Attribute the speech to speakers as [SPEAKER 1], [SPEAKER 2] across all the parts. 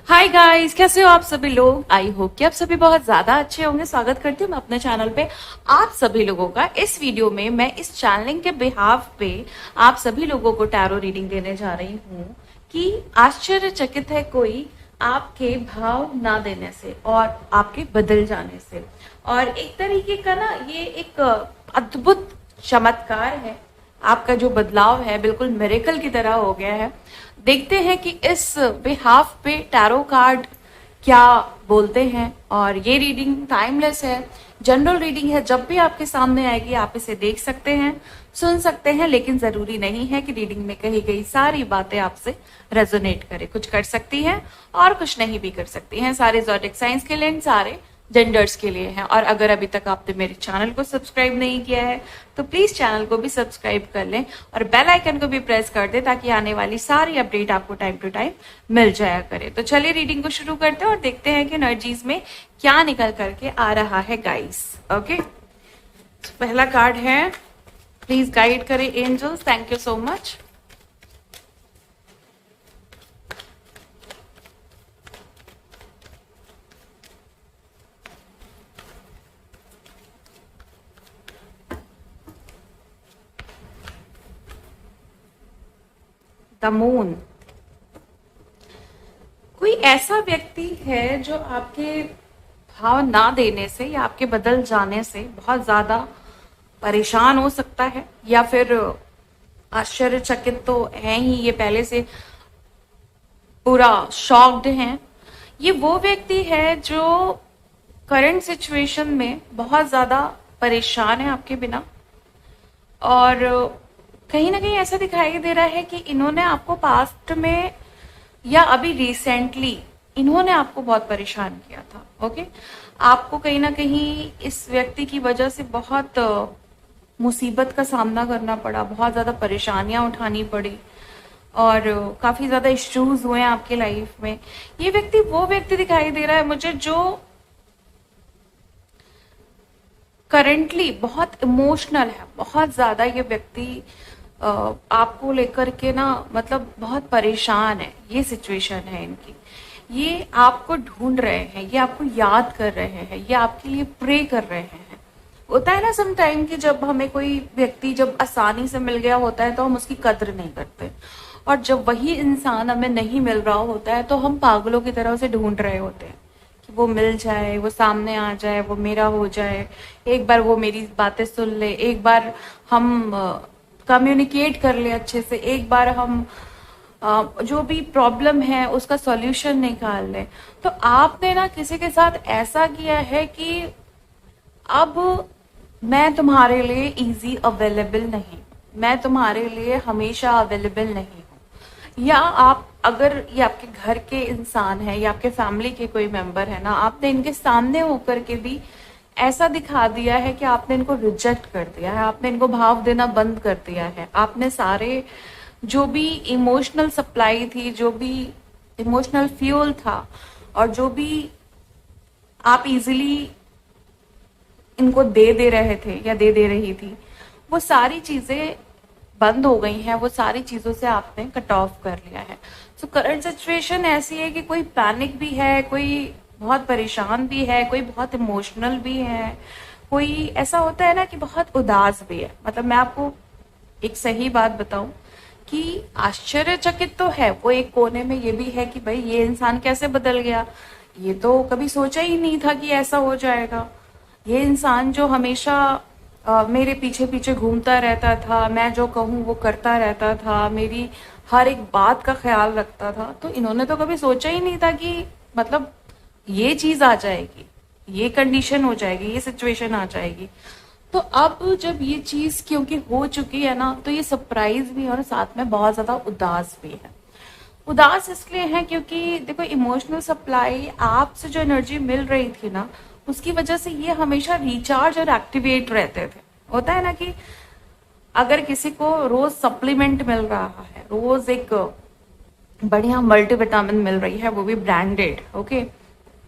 [SPEAKER 1] Hi guys, कैसे हो आप सभी लोग। आई होप कि आप सभी बहुत ज्यादा अच्छे होंगे। स्वागत करती हूँ मैं अपने चैनल पे आप सभी लोगों का। इस वीडियो में मैं इस चैनलिंग के बिहाफ पे आप सभी लोगों को टैरो रीडिंग देने जा रही हूँ कि आश्चर्यचकित है कोई आपके भाव ना देने से और आपके बदल जाने से। और एक तरीके का ना ये एक अद्भुत चमत्कार है। आपका जो बदलाव है बिल्कुल मिरेकल की तरह हो गया है। देखते हैं कि इस बिहाफ पे टैरो कार्ड क्या बोलते हैं। और ये रीडिंग टाइमलेस है, जनरल रीडिंग है। जब भी आपके सामने आएगी आप इसे देख सकते हैं, सुन सकते हैं, लेकिन जरूरी नहीं है कि रीडिंग में कही गई सारी बातें आपसे रेजोनेट करे। कुछ कर सकती हैं और कुछ नहीं भी कर सकती हैं। सारे ज़ोडिक साइंस के लिए, सारे जेंडर्स के लिए हैं। और अगर अभी तक आपने मेरे चैनल को सब्सक्राइब नहीं किया है तो प्लीज चैनल को भी सब्सक्राइब कर लें और बेल आइकन को भी प्रेस कर दें ताकि आने वाली सारी अपडेट आपको टाइम टू टाइम मिल जाया करे। तो चलिए रीडिंग को शुरू करते हैं और देखते हैं कि एनर्जीज में क्या निकल करके आ रहा है गाइस। ओके, पहला कार्ड है, प्लीज गाइड करें angels. Thank you so much. The moon. कोई ऐसा व्यक्ति है जो आपके भाव ना देने से या आपके बदल जाने से बहुत ज्यादा परेशान हो सकता है, या फिर आश्चर्यचकित तो है ही, ये पहले से पूरा शॉक्ड हैं। ये वो व्यक्ति है जो करंट सिचुएशन में बहुत ज्यादा परेशान है आपके बिना। और कहीं ना कहीं ऐसा दिखाई दे रहा है कि इन्होंने आपको पास्ट में या अभी रिसेंटली इन्होंने आपको बहुत परेशान किया था। ओके, आपको कहीं ना कहीं इस व्यक्ति की वजह से बहुत मुसीबत का सामना करना पड़ा, बहुत ज्यादा परेशानियां उठानी पड़ी और काफी ज्यादा इश्यूज हुए हैं आपके लाइफ में। ये व्यक्ति वो व्यक्ति दिखाई दे रहा है मुझे जो करेंटली बहुत इमोशनल है, बहुत ज्यादा। ये व्यक्ति आपको लेकर के ना मतलब बहुत परेशान है। ये सिचुएशन है इनकी। ये आपको ढूंढ रहे हैं, ये आपको याद कर रहे हैं, ये आपके लिए प्रे कर रहे हैं। होता है ना सम टाइम कि जब हमें कोई व्यक्ति जब आसानी से मिल गया होता है तो हम उसकी कद्र नहीं करते, और जब वही इंसान हमें नहीं मिल रहा होता है तो हम पागलों की तरह उसे ढूंढ रहे होते हैं कि वो मिल जाए, वो सामने आ जाए, वो मेरा हो जाए, एक बार वो मेरी बातें सुन ले, एक बार हम कम्युनिकेट कर ले अच्छे से, एक बार हम जो भी प्रॉब्लम है उसका सॉल्यूशन निकाल ले। तो आपने ना किसी के साथ ऐसा किया है कि अब मैं तुम्हारे लिए इजी अवेलेबल नहीं, मैं तुम्हारे लिए हमेशा अवेलेबल नहीं हूँ। या आप अगर ये आपके घर के इंसान है या आपके फैमिली के कोई मेंबर है ना, आपने इनके सामने होकर के भी ऐसा दिखा दिया है कि आपने इनको रिजेक्ट कर दिया है, आपने इनको भाव देना बंद कर दिया है। आपने सारे जो भी इमोशनल सप्लाई थी, जो भी इमोशनल फ्यूल था और जो भी आप इजीली इनको दे रहे थे या दे रही थी, वो सारी चीजें बंद हो गई हैं। वो सारी चीजों से आपने कट ऑफ कर लिया है। सो करंट सिचुएशन ऐसी है कि कोई पैनिक भी है, कोई बहुत परेशान भी है, कोई बहुत इमोशनल भी है, कोई ऐसा होता है ना कि बहुत उदास भी है। मतलब मैं आपको एक सही बात बताऊं कि आश्चर्यचकित तो है वो एक कोने में, ये भी है कि भाई ये इंसान कैसे बदल गया, ये तो कभी सोचा ही नहीं था कि ऐसा हो जाएगा। ये इंसान जो हमेशा मेरे पीछे पीछे घूमता रहता था, मैं जो कहूँ वो करता रहता था, मेरी हर एक बात का ख्याल रखता था, तो इन्होंने तो कभी सोचा ही नहीं था कि मतलब ये चीज आ जाएगी, ये कंडीशन हो जाएगी, ये सिचुएशन आ जाएगी। तो अब जब ये चीज क्योंकि हो चुकी है ना, तो ये सरप्राइज भी है और साथ में बहुत ज्यादा उदास भी है। उदास इसलिए है क्योंकि देखो इमोशनल सप्लाई आपसे जो एनर्जी मिल रही थी ना, उसकी वजह से ये हमेशा रिचार्ज और एक्टिवेट रहते थे। होता है ना कि अगर किसी को रोज सप्लीमेंट मिल रहा है, रोज एक बढ़िया मल्टीविटामिन मिल रही है, वो भी ब्रांडेड, ओके,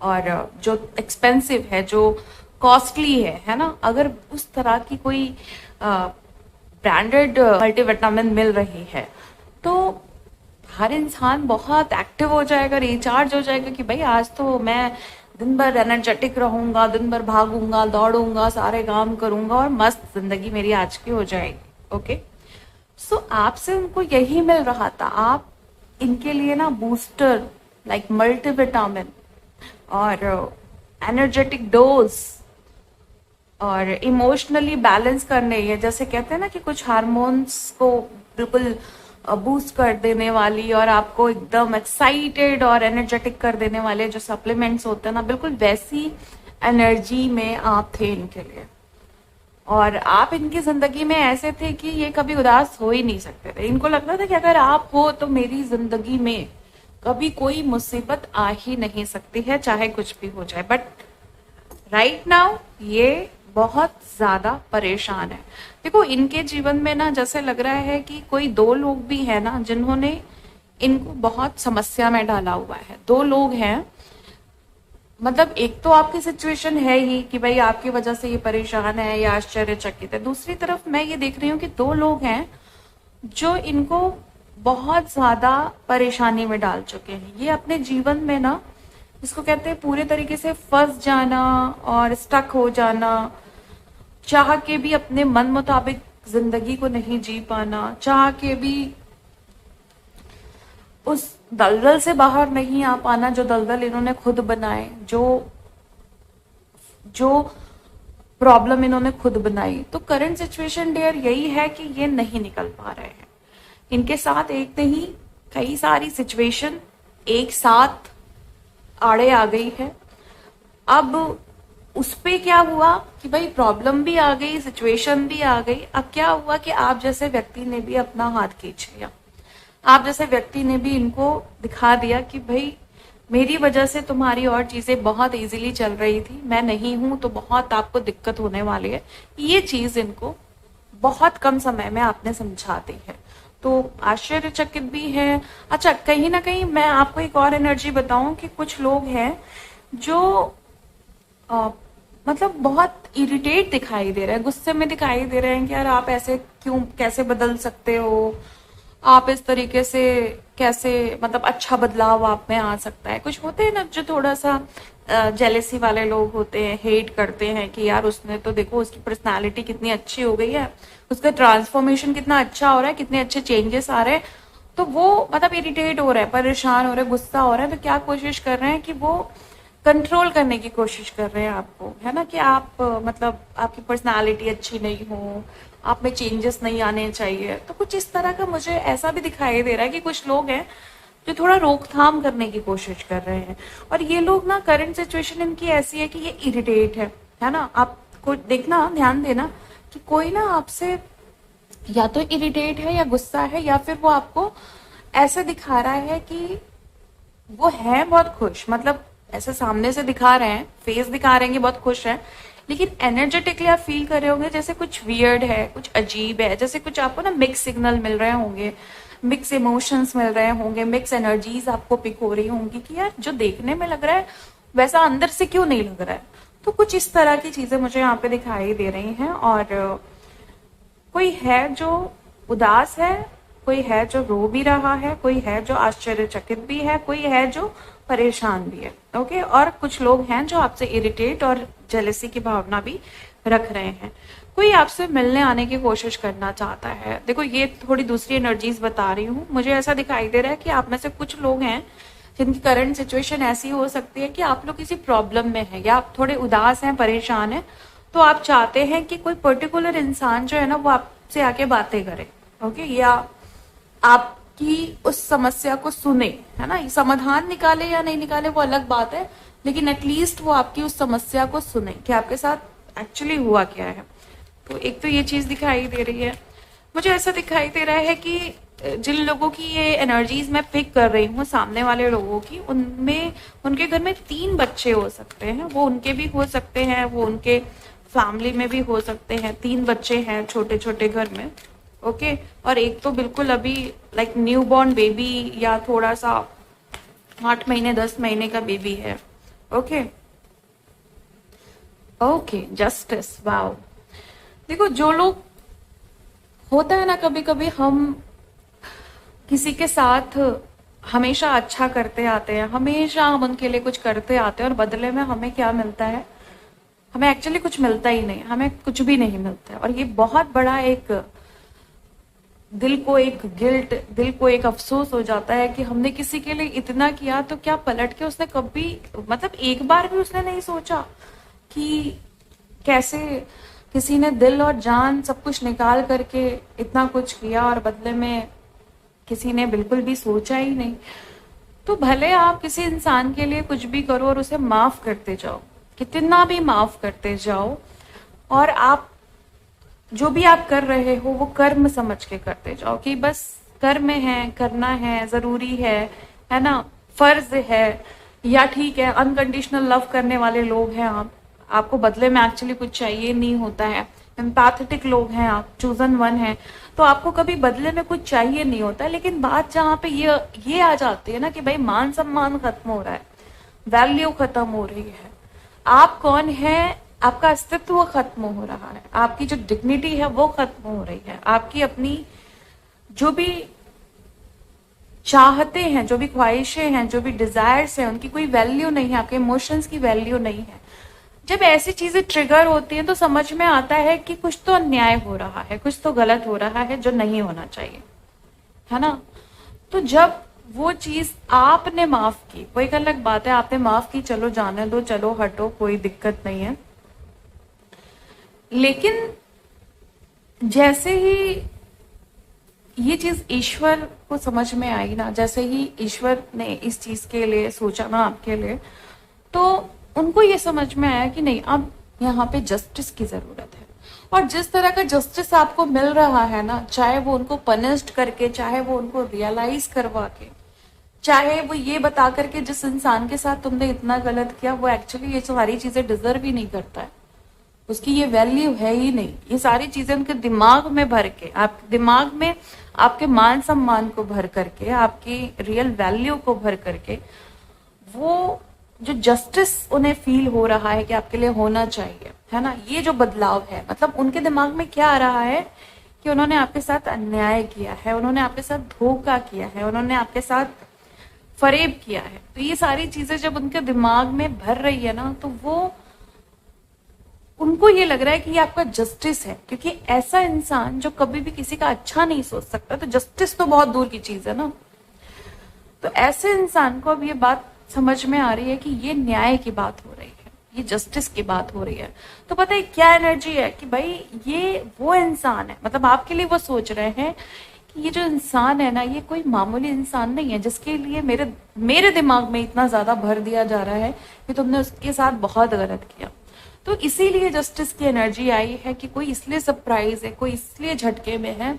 [SPEAKER 1] और जो एक्सपेंसिव है, जो कॉस्टली है ना, अगर उस तरह की कोई ब्रांडेड मल्टीविटामिन मिल रही है तो हर इंसान बहुत एक्टिव हो जाएगा, रिचार्ज हो जाएगा कि भाई आज तो मैं दिन भर एनर्जेटिक रहूंगा, दिन भर भागूंगा, दौड़ूंगा, सारे काम करूंगा और मस्त जिंदगी मेरी आज की हो जाएगी। ओके, सो आपसे उनको यही मिल रहा था। आप इनके लिए ना बूस्टर लाइक मल्टीविटामिन और एनर्जेटिक डोज और इमोशनली बैलेंस करने, ये जैसे कहते हैं ना कि कुछ हार्मोन्स को बिल्कुल बूस्ट कर देने वाली और आपको एकदम एक्साइटेड और एनर्जेटिक कर देने वाले जो सप्लीमेंट्स होते हैं ना, बिल्कुल वैसी एनर्जी में आप थे इनके लिए। और आप इनकी जिंदगी में ऐसे थे कि ये कभी उदास हो ही नहीं सकते थे। इनको लगता था कि अगर आप हो तो मेरी जिंदगी में कभी कोई मुसीबत आ ही नहीं सकती है, चाहे कुछ भी हो जाए। बट राइट नाउ ये बहुत ज्यादा परेशान है। देखो इनके जीवन में ना जैसे लग रहा है कि कोई दो लोग भी है ना जिन्होंने इनको बहुत समस्या में डाला हुआ है। दो लोग हैं, मतलब एक तो आपकी सिचुएशन है ही कि भाई आपकी वजह से ये परेशान है या आश्चर्यचकित है। दूसरी तरफ मैं ये देख रही हूँ कि दो लोग हैं जो इनको बहुत ज्यादा परेशानी में डाल चुके हैं। ये अपने जीवन में ना, इसको कहते हैं पूरे तरीके से फंस जाना और स्टक हो जाना, चाह के भी अपने मन मुताबिक जिंदगी को नहीं जी पाना, चाह के भी उस दलदल से बाहर नहीं आ पाना जो दलदल इन्होंने खुद बनाए, जो जो प्रॉब्लम इन्होंने खुद बनाई। तो करंट सिचुएशन डियर यही है कि ये नहीं निकल पा रहे हैं। इनके साथ एक नहीं कई सारी सिचुएशन एक साथ आड़े आ गई है। अब उस पे क्या हुआ कि भाई प्रॉब्लम भी आ गई, सिचुएशन भी आ गई। अब क्या हुआ कि आप जैसे व्यक्ति ने भी अपना हाथ खींच लिया। आप जैसे व्यक्ति ने भी इनको दिखा दिया कि भाई मेरी वजह से तुम्हारी और चीजें बहुत इजीली चल रही थी, मैं नहीं हूं तो बहुत आपको दिक्कत होने वाली है। ये चीज इनको बहुत कम समय में आपने समझा दी है, तो आश्चर्यचकित भी है। अच्छा, कहीं ना कहीं मैं आपको एक और एनर्जी बताऊं कि कुछ लोग हैं जो मतलब बहुत इरिटेट दिखाई दे रहे हैं, गुस्से में दिखाई दे रहे हैं कि यार आप ऐसे क्यों, कैसे बदल सकते हो, आप इस तरीके से कैसे, मतलब अच्छा बदलाव आप में आ सकता है। कुछ होते हैं ना जो थोड़ा सा जेलेसी वाले लोग होते हैं, हेट करते हैं कि यार उसने तो देखो उसकी पर्सनालिटी कितनी अच्छी हो गई है, उसका ट्रांसफॉर्मेशन कितना अच्छा हो रहा है, कितने अच्छे चेंजेस आ रहे हैं। तो वो मतलब इरिटेट हो रहा है, परेशान हो रहा है, गुस्सा हो रहा है। तो क्या कोशिश कर रहे हैं कि वो कंट्रोल करने की कोशिश कर रहे हैं आपको, है ना, कि आप मतलब आपकी पर्सनालिटी अच्छी नहीं हो, आप में चेंजेस नहीं आने चाहिए। तो कुछ इस तरह का मुझे ऐसा भी दिखाई दे रहा है कि कुछ लोग हैं जो थोड़ा रोकथाम करने की कोशिश कर रहे हैं। और ये लोग ना, करंट सिचुएशन इनकी ऐसी है कि ये इरिटेट है ना। आपको देखना, ध्यान देना कि कोई ना आपसे या तो इरिटेट है या गुस्सा है, या फिर वो आपको ऐसे दिखा रहा है कि वो है बहुत खुश, मतलब ऐसे सामने से दिखा रहे हैं, फेस दिखा रहे हैं कि बहुत खुश है, लेकिन एनर्जेटिकली आप फील कर रहे होंगे जैसे कुछ वियर्ड है, कुछ अजीब है, जैसे कुछ आपको ना मिक्स सिग्नल मिल रहे होंगे, मिक्स इमोशंस मिल रहे होंगे, मिक्स एनर्जीज आपको पिक हो रही होंगी कि यार जो देखने में लग रहा है वैसा अंदर से क्यों नहीं लग रहा है। तो कुछ इस तरह की चीजें मुझे यहाँ पे दिखाई दे रही हैं। और कोई है जो उदास है, कोई है जो रो भी रहा है, कोई है जो आश्चर्यचकित भी है, कोई है जो परेशान भी है। ओके, और कुछ लोग हैं जो आपसे इरिटेट और जेलेसी की भावना भी रख रहे हैं। कोई आपसे मिलने आने की कोशिश करना चाहता है। देखो ये थोड़ी दूसरी एनर्जीज बता रही हूँ। मुझे ऐसा दिखाई दे रहा है कि आप में से कुछ लोग हैं जिनकी करंट सिचुएशन ऐसी हो सकती है कि आप लोग किसी प्रॉब्लम में हैं या आप थोड़े उदास हैं, परेशान हैं, तो आप चाहते हैं कि कोई पर्टिकुलर इंसान जो है ना वो आपसे आके बातें करे। ओके, या आपकी उस समस्या को सुने, है ना। समाधान निकाले या नहीं निकाले वो अलग बात है, लेकिन एटलीस्ट वो आपकी उस समस्या को सुने कि आपके साथ एक्चुअली हुआ क्या है। तो एक तो ये चीज दिखाई दे रही है। मुझे ऐसा दिखाई दे रहा है कि जिन लोगों की ये एनर्जीज मैं पिक कर रही हूँ, सामने वाले लोगों की, उनमें उनके घर में 3 बच्चे हो सकते हैं। वो उनके भी हो सकते हैं, वो उनके फैमिली में भी हो सकते हैं। 3 बच्चे हैं छोटे छोटे घर में। ओके, और एक तो बिल्कुल अभी लाइक न्यू बॉर्न बेबी या थोड़ा सा 8 महीने 10 महीने का बेबी है। Okay okay, justice, wow. देखो जो लोग, होता है ना कभी कभी हम किसी के साथ हमेशा अच्छा करते आते हैं, हमेशा हम उनके लिए कुछ करते आते हैं और बदले में हमें क्या मिलता है? हमें एक्चुअली कुछ मिलता ही नहीं, हमें कुछ भी नहीं मिलता है। और ये बहुत बड़ा एक दिल को एक गिल्ट, दिल को एक अफसोस हो जाता है कि हमने किसी के लिए इतना किया तो क्या पलट के उसने कभी, मतलब एक बार भी उसने नहीं सोचा कि कैसे किसी ने दिल और जान सब कुछ निकाल करके इतना कुछ किया और बदले में किसी ने बिल्कुल भी सोचा ही नहीं। तो भले आप किसी इंसान के लिए कुछ भी करो और उसे माफ करते जाओ, कितना भी माफ करते जाओ, और आप जो भी आप कर रहे हो वो कर्म समझ के करते जाओ कि बस कर्म है, करना है, जरूरी है ना, फर्ज है, या ठीक है अनकंडीशनल लव करने वाले लोग हैं आप, आपको बदले में एक्चुअली कुछ चाहिए नहीं होता है, एम्पैथेटिक लोग हैं आप, चूजन वन है, तो आपको कभी बदले में कुछ चाहिए नहीं होता। लेकिन बात जहाँ पे ये आ जाती है ना कि भाई मान सम्मान खत्म हो रहा है, वैल्यू खत्म हो रही है, आप कौन है, आपका अस्तित्व खत्म हो रहा है, आपकी जो डिग्निटी है वो खत्म हो रही है, आपकी अपनी जो भी चाहते हैं, जो भी ख्वाहिशें हैं, जो भी डिजायर्स हैं, उनकी कोई वैल्यू नहीं है, आपके इमोशंस की वैल्यू नहीं है। जब ऐसी चीजें ट्रिगर होती हैं तो समझ में आता है कि कुछ तो अन्याय हो रहा है, कुछ तो गलत हो रहा है जो नहीं होना चाहिए, है ना। तो जब वो चीज आपने माफ की, वो एक अलग बात है, आपने माफ की, चलो जाने दो, चलो हटो, कोई दिक्कत नहीं है। लेकिन जैसे ही ये चीज ईश्वर को समझ में आई ना, जैसे ही ईश्वर ने इस चीज के लिए सोचा ना आपके लिए, तो उनको ये समझ में आया कि नहीं, अब यहाँ पे जस्टिस की जरूरत है। और जिस तरह का जस्टिस आपको मिल रहा है ना, चाहे वो उनको पनिश्ड करके, चाहे वो उनको रियलाइज करवा के, चाहे वो ये बता करके जिस इंसान के साथ तुमने इतना गलत किया वो एक्चुअली ये सारी चीजें डिजर्व ही नहीं करता है, उसकी ये वैल्यू है ही नहीं, ये सारी चीजें उनके दिमाग में भर के, आपके दिमाग में आपके मान सम्मान को भर करके, आपकी रियल वैल्यू को भर करके, वो जो जस्टिस उन्हें फील हो रहा है कि आपके लिए होना चाहिए, है ना, ये जो बदलाव है, मतलब उनके दिमाग में क्या आ रहा है कि उन्होंने आपके साथ अन्याय किया है, उन्होंने आपके साथ धोखा किया है, उन्होंने आपके साथ फरेब किया है। तो ये सारी चीजें जब उनके दिमाग में भर रही है ना, तो वो उनको ये लग रहा है कि ये आपका जस्टिस है, क्योंकि ऐसा इंसान जो कभी भी किसी का अच्छा नहीं सोच सकता, तो जस्टिस तो बहुत दूर की चीज है ना। तो ऐसे इंसान को अब ये बात समझ में आ रही है कि ये न्याय की बात हो रही है, ये जस्टिस की बात हो रही है। तो पता है क्या एनर्जी है कि भाई ये वो इंसान है, मतलब आपके लिए वो सोच रहे हैं कि ये जो इंसान है ना, ये कोई मामूली इंसान नहीं है जिसके लिए मेरे दिमाग में इतना ज्यादा भर दिया जा रहा है कि तुमने उसके साथ बहुत गलत किया। तो इसीलिए जस्टिस की एनर्जी आई है कि कोई इसलिए सरप्राइज है, कोई इसलिए झटके में है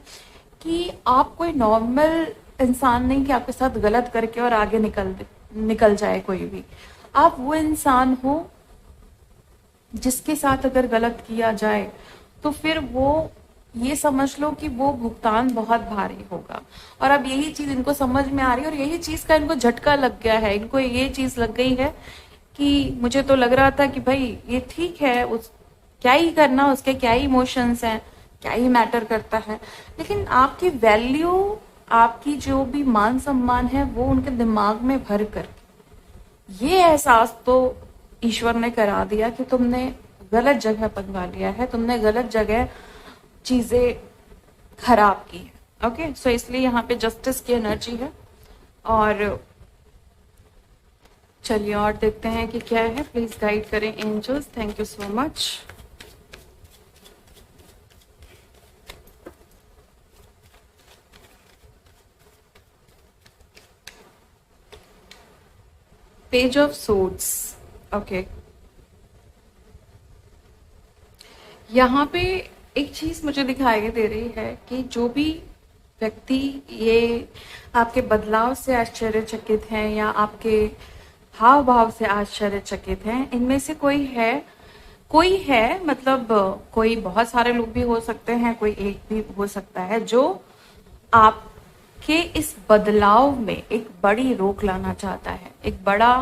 [SPEAKER 1] कि आप कोई नॉर्मल इंसान नहीं कि आपके साथ गलत करके और आगे निकल जाए कोई भी। आप वो इंसान हो जिसके साथ अगर गलत किया जाए तो फिर वो ये समझ लो कि वो भुगतान बहुत भारी होगा। और अब यही चीज इनको समझ में आ रही है और यही चीज का इनको झटका लग गया है, इनको ये चीज लग गई है कि मुझे तो लग रहा था कि भाई ये ठीक है, उस क्या ही करना, उसके क्या ही इमोशंस हैं, क्या ही मैटर करता है, लेकिन आपकी वैल्यू, आपकी जो भी मान सम्मान है वो उनके दिमाग में भर कर ये एहसास तो ईश्वर ने करा दिया कि तुमने गलत जगह पंगा लिया है, तुमने गलत जगह चीजें खराब की है। ओके, सो इसलिए यहाँ पे जस्टिस की एनर्जी है। और चलिए और देखते हैं कि क्या है, प्लीज गाइड करें angels, thank you so much. Page of swords, okay, यहाँ पे एक चीज मुझे दिखाई दे रही है कि जो भी व्यक्ति ये आपके बदलाव से आश्चर्यचकित हैं या आपके हाव भाव से आश्चर्यचकित हैं, इनमें से कोई है, मतलब कोई, बहुत सारे लोग भी हो सकते हैं, कोई एक भी हो सकता है जो आपके इस बदलाव में एक बड़ी रोक लाना चाहता है। एक बड़ा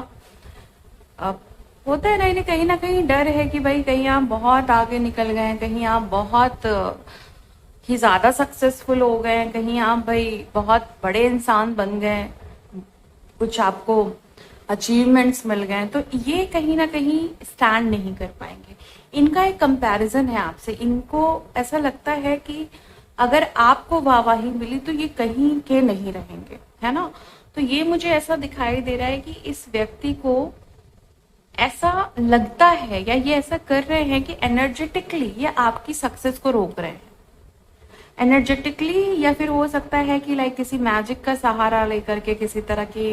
[SPEAKER 1] होता है ना, कहीं ना कहीं डर है कि भाई कहीं आप बहुत आगे निकल गए, कहीं आप बहुत ही ज्यादा सक्सेसफुल हो गए, कहीं आप भाई बहुत बड़े इंसान बन गए, कुछ आपको अचीवमेंट्स मिल गए, तो ये कहीं ना कहीं स्टैंड नहीं कर पाएंगे। इनका एक कंपैरिजन है आपसे, इनको ऐसा लगता है कि अगर आपको वाहवाही मिली तो ये कहीं के नहीं रहेंगे, है ना। तो ये मुझे ऐसा दिखाई दे रहा है कि इस व्यक्ति को ऐसा लगता है या ये ऐसा कर रहे हैं कि एनर्जेटिकली ये आपकी सक्सेस को रोक रहे हैं एनर्जेटिकली, या फिर हो सकता है कि लाइक किसी मैजिक का सहारा लेकर के, किसी तरह की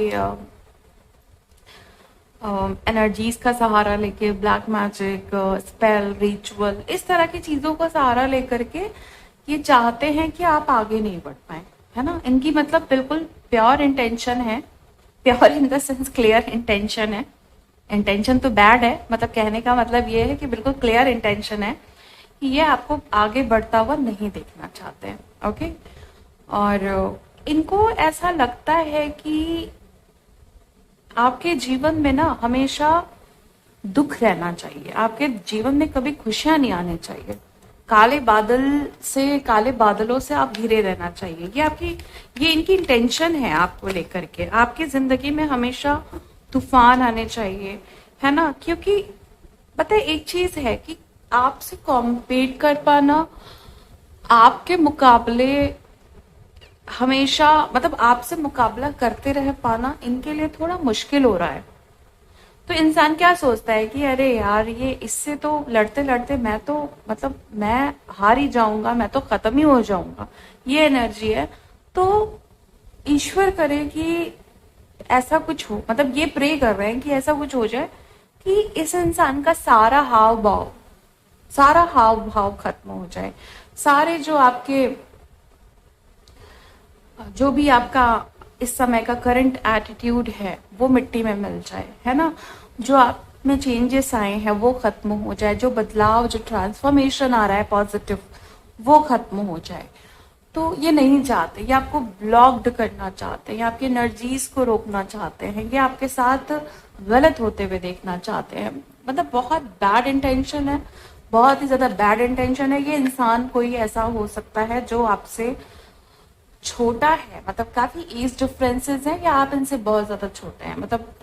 [SPEAKER 1] एनर्जीज का सहारा लेके, ब्लैक मैजिक, स्पेल, रिचुअल, इस तरह की चीजों का सहारा लेकर के ये चाहते हैं कि आप आगे नहीं बढ़ पाए, है ना। इनकी मतलब बिल्कुल प्योर इंटेंशन है, pure in the sense clear intention है। इंटेंशन तो बैड है, मतलब कहने का मतलब ये है कि बिल्कुल क्लियर इंटेंशन है कि ये आपको आगे बढ़ता हुआ नहीं देखना चाहते हैं, ओके। और इनको ऐसा लगता है कि आपके जीवन में ना हमेशा दुख रहना चाहिए, आपके जीवन में कभी खुशियां नहीं आनी चाहिए, काले बादलों से आप घिरे रहना चाहिए। ये इनकी इंटेंशन है आपको लेकर के। आपकी जिंदगी में हमेशा तूफान आने चाहिए, है ना। क्योंकि पता है एक चीज है कि आपसे कॉम्पीट कर पाना, आपके मुकाबले हमेशा, मतलब आपसे मुकाबला करते रह पाना इनके लिए थोड़ा मुश्किल हो रहा है। तो इंसान क्या सोचता है कि अरे यार, ये इससे तो लड़ते लड़ते मैं तो, मतलब मैं हार ही जाऊंगा, मैं तो खत्म ही हो जाऊंगा, ये एनर्जी है। तो ईश्वर करे कि ऐसा कुछ हो, मतलब ये प्रे कर रहे हैं कि ऐसा कुछ हो जाए कि इस इंसान का सारा हाव भाव खत्म हो जाए, सारे जो भी आपका इस समय का करंट एटीट्यूड है वो मिट्टी में मिल जाए, है ना। जो आप में चेंजेस आए हैं वो खत्म हो जाए, जो बदलाव, जो ट्रांसफॉर्मेशन आ रहा है पॉजिटिव, वो खत्म हो जाए। तो ये नहीं चाहते, ये आपको ब्लॉक्ड करना चाहते हैं, ये आपकी एनर्जीज को रोकना चाहते हैं, ये आपके साथ गलत होते हुए देखना चाहते हैं। मतलब बहुत बैड इंटेंशन है, बहुत ही ज्यादा बैड इंटेंशन है। ये इंसान कोई ऐसा हो सकता है जो आपसे छोटा है, मतलब काफी एज डिफरेंसेस हैं, या आप इनसे बहुत ज्यादा छोटे हैं। मतलब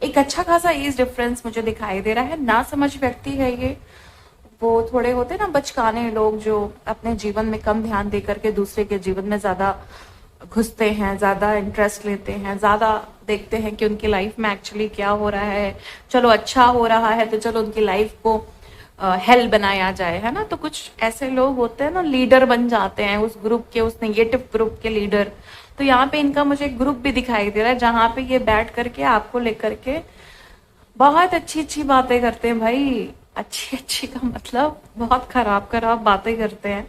[SPEAKER 1] एक अच्छा खासा एज डिफरेंस मुझे दिखाई दे रहा है। ना समझ व्यक्ति है ये, वो थोड़े होते हैं ना बचकाने लोग, जो अपने जीवन में कम ध्यान दे करके दूसरे के जीवन में ज्यादा घुसते हैं, ज्यादा इंटरेस्ट लेते हैं, ज्यादा देखते हैं कि उनकी लाइफ में एक्चुअली क्या हो रहा है। चलो अच्छा हो रहा है तो चलो उनकी लाइफ को हेल बनाया जाए, है ना। तो कुछ ऐसे लोग होते हैं ना, लीडर बन जाते हैं उस ग्रुप के, उस नेगेटिव ग्रुप के लीडर। तो यहाँ पे इनका मुझे एक ग्रुप भी दिखाई दे रहा है जहां पे ये बैठ करके आपको लेकर के बहुत अच्छी अच्छी बातें करते हैं भाई। अच्छी अच्छी का मतलब बहुत खराब खराब बातें करते हैं,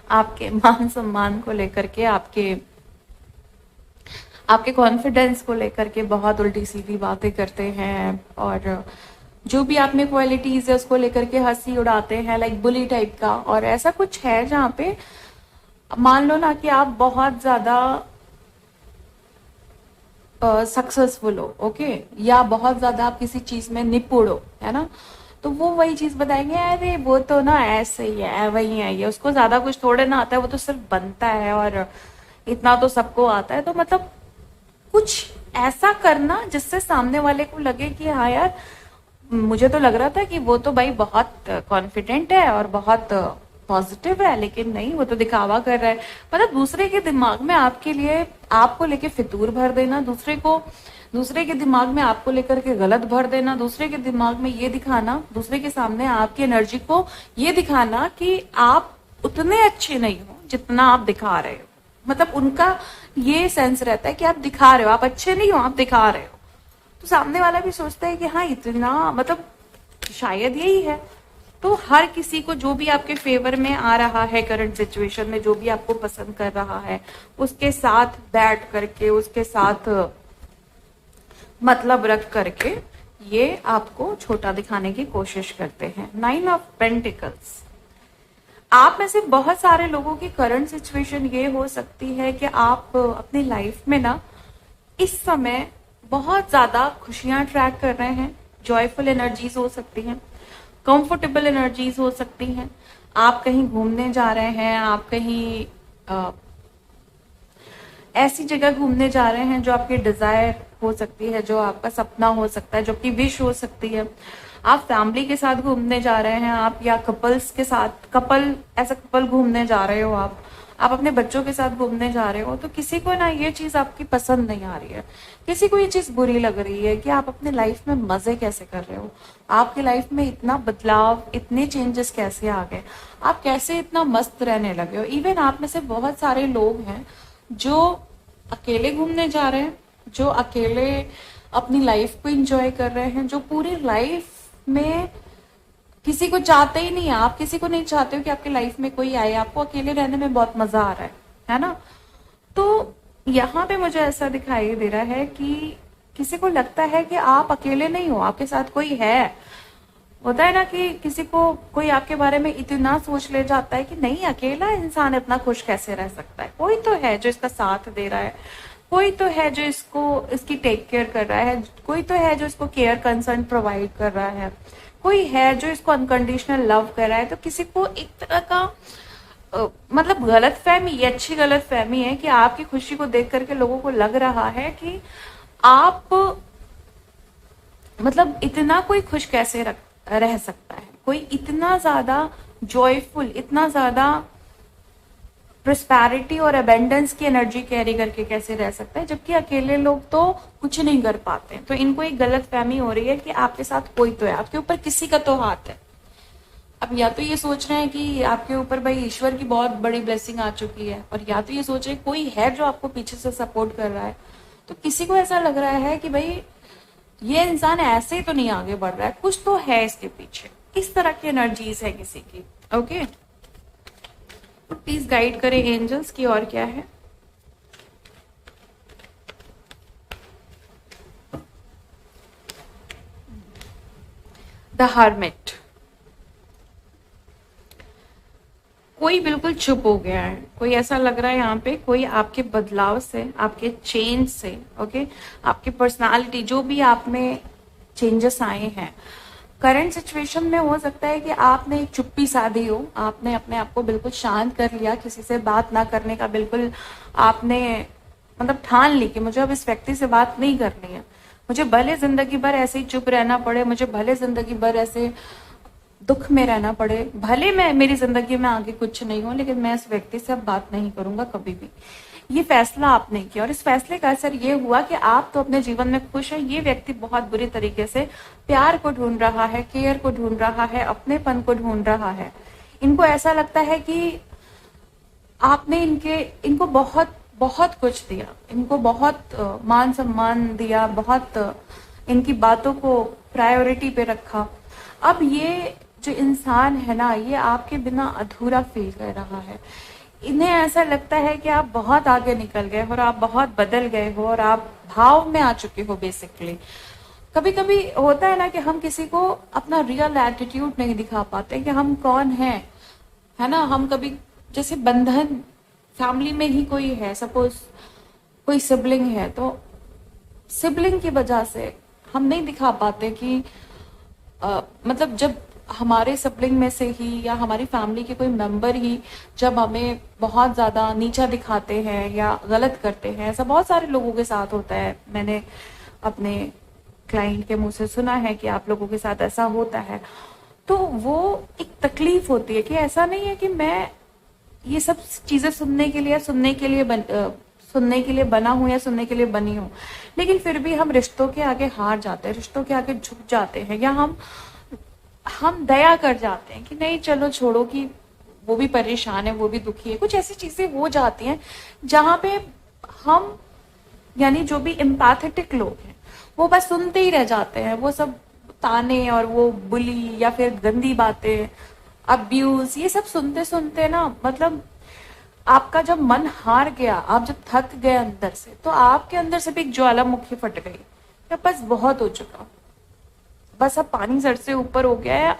[SPEAKER 1] आपके मान सम्मान को लेकर के, आपके कॉन्फिडेंस को लेकर के बहुत उल्टी सीधी बातें करते हैं। और जो भी आप में क्वालिटीज है उसको लेकर के हंसी उड़ाते हैं, लाइक बुली टाइप का। और ऐसा कुछ है जहाँ पे मान लो ना कि आप बहुत ज्यादा सक्सेसफुल हो, ओके, या बहुत ज्यादा आप किसी चीज में निपुण हो, है ना। तो वो वही चीज बताएंगे, अरे वो तो ना ऐसे ही है, वही है, ये उसको ज्यादा कुछ थोड़े ना आता है, वो तो सिर्फ बनता है और इतना तो सबको आता है। तो मतलब कुछ ऐसा करना जिससे सामने वाले को लगे कि हाँ यार, मुझे तो लग रहा था कि वो तो भाई बहुत कॉन्फिडेंट है और बहुत पॉजिटिव है, लेकिन नहीं, वो तो दिखावा कर रहा है। मतलब दूसरे के दिमाग में आपके लिए, आपको लेके फितूर भर देना, दूसरे के दिमाग में आपको लेकर के गलत भर देना, दूसरे के दिमाग में ये दिखाना, दूसरे के सामने आपकी एनर्जी को ये दिखाना कि आप उतने अच्छे नहीं हो जितना आप दिखा रहे हो। मतलब उनका ये सेंस रहता है कि आप दिखा रहे हो, आप अच्छे नहीं हो, आप दिखा रहे हो। तो सामने वाला भी सोचता है कि हाँ इतना, मतलब शायद यही है। तो हर किसी को जो भी आपके फेवर में आ रहा है करंट सिचुएशन में, जो भी आपको पसंद कर रहा है, उसके साथ बैठ करके, उसके साथ मतलब रख करके ये आपको छोटा दिखाने की कोशिश करते हैं। 9 ऑफ पेंटिकल्स। आप में से बहुत सारे लोगों की करंट सिचुएशन ये हो सकती है कि आप अपनी लाइफ में ना इस समय बहुत ज्यादा खुशियां ट्रैक कर रहे हैं। जॉयफुल एनर्जीज हो सकती हैं, कंफर्टेबल एनर्जीज हो सकती हैं। आप कहीं घूमने जा रहे हैं, आप कहीं ऐसी जगह घूमने जा रहे हैं जो आपके डिजायर हो सकती है, जो आपका सपना हो सकता है, जो आपकी विश हो सकती है। आप फैमिली के साथ घूमने जा रहे हैं आप, या कपल्स के साथ, कपल एज अ कपल घूमने जा रहे हो आप अपने बच्चों के साथ घूमने जा रहे हो, तो किसी को ना ये चीज आपकी पसंद नहीं आ रही है, किसी को ये चीज बुरी लग रही है कि आप अपने लाइफ में मजे कैसे कर रहे हो, आपकी लाइफ में इतना बदलाव, इतने चेंजेस कैसे आ गए, आप कैसे इतना मस्त रहने लगे हो। इवन आप में से बहुत सारे लोग हैं जो अकेले घूमने जा रहे हैं, जो अकेले अपनी लाइफ को एंजॉय कर रहे हैं, जो पूरी लाइफ में किसी को चाहते ही नहीं है। आप किसी को नहीं चाहते हो कि आपकी लाइफ में कोई आए, आपको अकेले रहने में बहुत मजा आ रहा है ना। तो यहाँ पे मुझे ऐसा दिखाई दे रहा है कि किसी को लगता है कि आप अकेले नहीं हो, आपके साथ कोई है। होता है ना कि किसी को कोई आपके बारे में इतना सोच ले जाता है कि नहीं, अकेला इंसान इतना खुश कैसे रह सकता है, कोई तो है जो इसका साथ दे रहा है, कोई तो है जो इसकी टेक केयर कर रहा है, कोई तो है जो इसको केयर कंसर्न प्रोवाइड कर रहा है, कोई है जो इसको अनकंडीशनल लव कर रहा है। तो किसी को एक तरह का मतलब गलत फहमी, ये अच्छी गलत फहमी है कि आपकी खुशी को देख करके लोगों को लग रहा है कि आप मतलब इतना कोई खुश कैसे रह सकता है, कोई इतना ज्यादा जॉयफुल, इतना ज्यादा प्रोस्पैरिटी और अबेंडेंस की एनर्जी कैरी करके कैसे रह सकता है, जबकि अकेले लोग तो कुछ नहीं कर पाते। तो इनको एक गलत फहमी हो रही है कि आपके साथ कोई तो है, आपके ऊपर किसी का तो हाथ है। अब या तो ये सोच रहे हैं कि आपके ऊपर भाई ईश्वर की बहुत बड़ी ब्लेसिंग आ चुकी है, और या तो ये सोच रहे हैं कोई है जो आपको पीछे से सपोर्ट कर रहा है। तो किसी को ऐसा लग रहा है कि भाई ये इंसान ऐसे तो नहीं आगे बढ़ रहा है, कुछ तो है इसके पीछे। इस तरह की एनर्जीज है किसी की। ओके, तो प्लीज गाइड करें एंजल्स की, और क्या है। द हर्मिट, कोई बिल्कुल चुप हो गया है, कोई ऐसा लग रहा है यहाँ पे कोई आपके बदलाव से, आपके चेंज से, ओके, आपकी पर्सनालिटी, जो भी आप में चेंजेस आए हैं करंट सिचुएशन में, हो सकता है कि आपने एक चुप्पी साधी हो, आपने अपने आप को बिल्कुल शांत कर लिया, किसी से बात ना करने का बिल्कुल आपने मतलब ठान ली कि मुझे अब इस व्यक्ति से बात नहीं करनी है, मुझे भले जिंदगी भर ऐसे ही चुप रहना पड़े, मुझे भले जिंदगी भर ऐसे दुख में रहना पड़े, भले मैं मेरी जिंदगी में आगे कुछ नहीं हो, लेकिन मैं इस व्यक्ति से अब बात नहीं करूंगा कभी भी। ये फैसला आपने किया, और इस फैसले का असर ये हुआ कि आप तो अपने जीवन में खुश हैं, ये व्यक्ति बहुत बुरी तरीके से प्यार को ढूंढ रहा है, केयर को ढूंढ रहा है, अपनेपन को ढूंढ रहा है। इनको ऐसा लगता है कि आपने इनको बहुत बहुत कुछ दिया, इनको बहुत मान सम्मान दिया, बहुत इनकी बातों को प्रायोरिटी पे रखा। अब ये जो इंसान है ना, ये आपके बिना अधूरा फील कर रहा है। इन्हें ऐसा लगता है कि आप बहुत आगे निकल गए हो, और आप बहुत बदल गए हो, और आप भाव में आ चुके हो बेसिकली। कभी कभी होता है ना कि हम किसी को अपना रियल एटीट्यूड नहीं दिखा पाते कि हम कौन हैं, है ना। हम कभी जैसे बंधन फैमिली में ही कोई है, सपोज कोई सिबलिंग है, तो सिबलिंग की वजह से हम नहीं दिखा पाते कि मतलब जब हमारे सिबलिंग में से ही या हमारी फैमिली के कोई मेंबर ही जब हमें बहुत ज्यादा नीचा दिखाते हैं या गलत करते हैं, ऐसा बहुत सारे लोगों के साथ होता है। मैंने अपने क्लाइंट के मुंह से सुना है कि आप लोगों के साथ ऐसा होता है। तो वो एक तकलीफ होती है कि ऐसा नहीं है कि मैं ये सब चीजें सुनने के लिए बना हूं या सुनने के लिए बनी हूं, लेकिन फिर भी हम रिश्तों के आगे हार जाते हैं, रिश्तों के आगे झुक जाते हैं, या हम दया कर जाते हैं कि नहीं चलो छोड़ो, कि वो भी परेशान है, वो भी दुखी है। कुछ ऐसी चीजें हो जाती हैं जहां पे हम, यानी जो भी एम्पैथेटिक लोग हैं, वो बस सुनते ही रह जाते हैं। वो सब ताने और वो बुली या फिर गंदी बातें, अब्यूज, ये सब सुनते सुनते ना, मतलब आपका जब मन हार गया, आप जब थक गए अंदर से, तो आपके अंदर से भी एक ज्वालामुखी फट गई कि बस बहुत हो चुका, बस अब पानी सर से ऊपर हो गया है,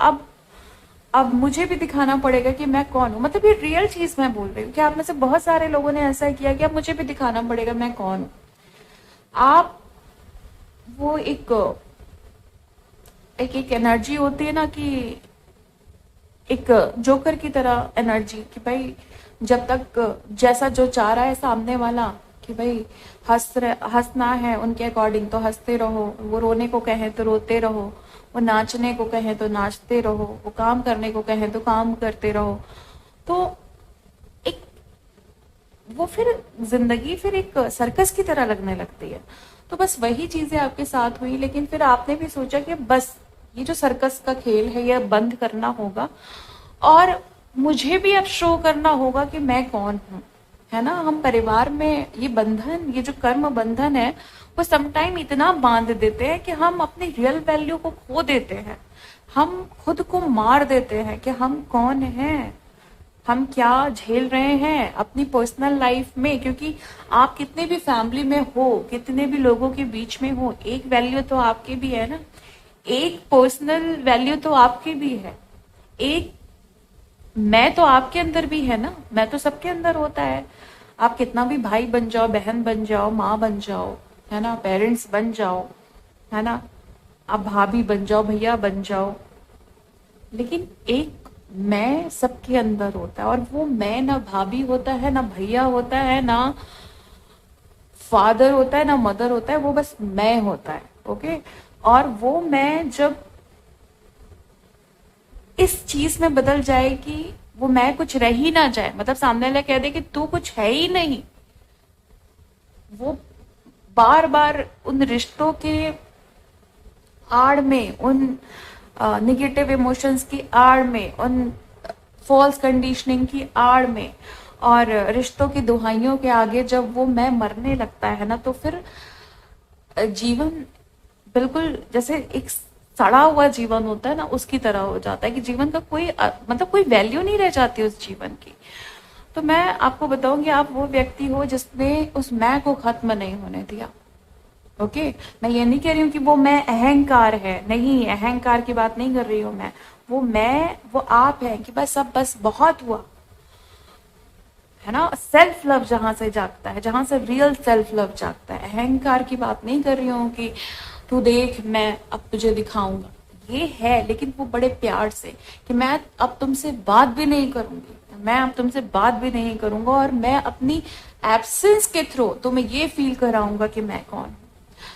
[SPEAKER 1] अब मुझे भी दिखाना पड़ेगा कि मैं कौन हूं। मतलब ये रियल चीज मैं बोल रही हूँ कि आप में से बहुत सारे लोगों ने ऐसा किया कि अब मुझे भी दिखाना पड़ेगा मैं कौन हूं। आप वो एक एनर्जी होती है ना, कि एक जोकर की तरह एनर्जी, कि भाई जब तक जैसा जो चाह रहा है सामने वाला, कि भाई हंसना है उनके अकॉर्डिंग तो हंसते रहो, वो रोने को कहें तो रोते रहो, वो नाचने को कहें तो नाचते रहो, वो काम करने को कहें तो काम करते रहो। तो एक वो फिर जिंदगी फिर एक सर्कस की तरह लगने लगती है। तो बस वही चीजें आपके साथ हुई, लेकिन फिर आपने भी सोचा कि बस ये जो सर्कस का खेल है ये बंद करना होगा और मुझे भी अब शो करना होगा कि मैं कौन हूँ, है ना। हम परिवार में ये बंधन, ये जो कर्म बंधन है, वो समटाइम इतना बांध देते हैं कि हम अपनी रियल वैल्यू को खो देते हैं, हम खुद को मार देते हैं कि हम कौन हैं, हम क्या झेल रहे हैं अपनी पर्सनल लाइफ में। क्योंकि आप कितने भी फैमिली में हो, कितने भी लोगों के बीच में हो, एक वैल्यू तो आपकी भी है ना, एक पर्सनल वैल्यू तो आपकी भी है, एक मैं तो आपके अंदर भी है ना, मैं तो सबके अंदर होता है। आप कितना भी भाई बन जाओ, बहन बन जाओ, माँ बन जाओ, है ना, पेरेंट्स बन जाओ, है ना, आप भाभी बन जाओ, भैया बन जाओ, लेकिन एक मैं सबके अंदर होता है। और वो मैं ना भाभी होता है, ना भैया होता है, ना फादर होता है, ना मदर होता है, वो बस मैं होता है। ओके। और वो मैं जब इस चीज में बदल जाए कि वो मैं कुछ रह ही ना जाए, मतलब सामने वाला कह दे कि तू कुछ है ही नहीं, वो बार बार उन रिश्तों के आड़ में, उन निगेटिव इमोशंस की आड़ में, उन फॉल्स कंडीशनिंग की आड़ में और रिश्तों की दुहाइयों के आगे जब वो मैं मरने लगता है ना, तो फिर जीवन बिल्कुल जैसे एक सड़ा हुआ जीवन होता है ना, उसकी तरह हो जाता है कि जीवन का कोई मतलब कोई वैल्यू नहीं रह जाती उस जीवन की। तो मैं आपको बताऊंगी, आप वो व्यक्ति हो जिसने उस मैं को खत्म नहीं होने दिया। ओके। मैं ये नहीं कह रही हूँ कि वो मैं अहंकार है, नहीं, अहंकार की बात नहीं कर रही हूँ मैं। वो आप है कि बस अब बस बहुत हुआ, है ना। सेल्फ लव जहां से जागता है, जहां से रियल सेल्फ लव जागता है, अहंकार की बात नहीं कर रही हूँ कि तू देख मैं अब तुझे दिखाऊंगा, ये है, लेकिन वो बड़े प्यार से कि मैं अब तुमसे बात भी नहीं करूंगी, मैं अब तुमसे बात भी नहीं करूंगा और मैं अपनी एब्सेंस के थ्रू तुम्हें ये फील कराऊंगा कि मैं कौन हूं।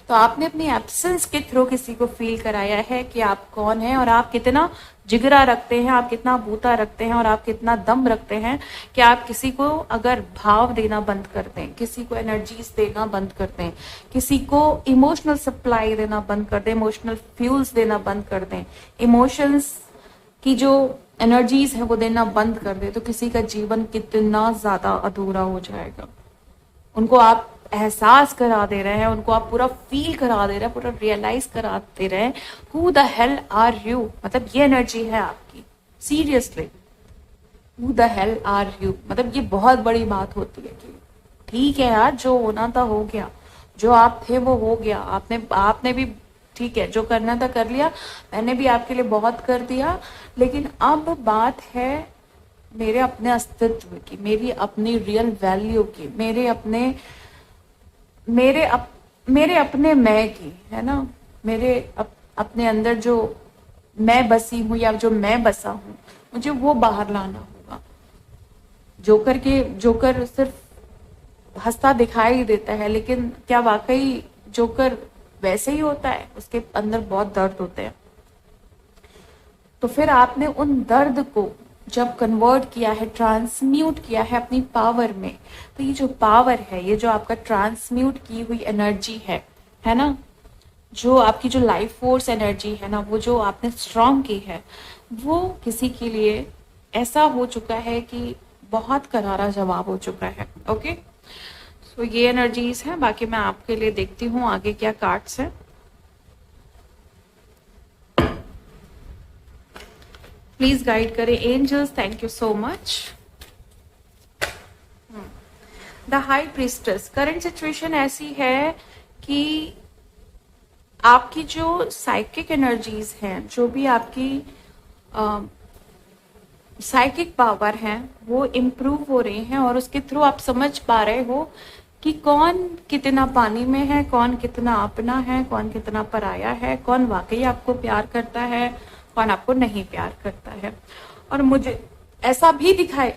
[SPEAKER 1] तो आपने अपनी एब्सेंस के थ्रू किसी को फील कराया है कि आप कौन हैं और आप कितना जिगरा रखते हैं, आप कितना बूता रखते हैं और आप कितना दम रखते हैं कि आप किसी को अगर भाव देना बंद कर दें, किसी को एनर्जीज देना बंद कर दें, किसी को इमोशनल सप्लाई देना बंद कर दें, इमोशनल फ्यूल्स देना बंद कर दें, इमोशंस की जो एनर्जीज है वो देना बंद कर दे, तो किसी का जीवन कितना ज्यादा अधूरा हो जाएगा। उनको आप एहसास करा दे रहे हैं, उनको आप पूरा फील करा दे रहे हैं, पूरा रियलाइज करा दे रहे हैं, who the hell are you, मतलब ये एनर्जी है आपकी। Seriously, who the hell are you, मतलब ये बहुत बड़ी बात होती है कि ठीक है यार, जो होना था हो गया, जो आप थे वो हो गया, आपने भी ठीक है, जो करना था कर लिया, मैंने भी आपके लिए बहुत कर दिया, लेकिन अब बात है मेरे अपने अस्तित्व की, मेरी अपनी रियल वैल्यू की, मेरे अपने मैं की, है ना, अपने अंदर जो मैं बसी हूं या जो मैं बसा हूं, मुझे वो बाहर लाना होगा। जोकर सिर्फ हंसता दिखाई देता है, लेकिन क्या वाकई जोकर वैसे ही होता है? उसके अंदर बहुत दर्द होते हैं। तो फिर आपने उन दर्द को जब कन्वर्ट किया है, ट्रांसम्यूट किया है अपनी पावर में, तो ये जो पावर है, ये जो आपका ट्रांसम्यूट की हुई एनर्जी है ना, जो आपकी जो लाइफ फोर्स एनर्जी है ना, वो जो आपने स्ट्रॉन्ग की है, वो किसी के लिए ऐसा हो चुका है कि बहुत करारा जवाब हो चुका है। ओके। तो ये एनर्जीज हैं, बाकी मैं आपके लिए देखती हूँ आगे क्या कार्ड्स हैं। प्लीज गाइड करें angels, thank you so much. The high priestess, current situation ऐसी है कि आपकी जो साइकिक एनर्जीज हैं, जो भी आपकी साइकिक पावर है, वो इम्प्रूव हो रही हैं और उसके थ्रू आप समझ पा रहे हो कि कौन कितना पानी में है, कौन कितना अपना है, कौन कितना पराया है, कौन वाकई आपको प्यार करता है, कौन आपको नहीं प्यार करता है। और मुझे ऐसा भी दिखाई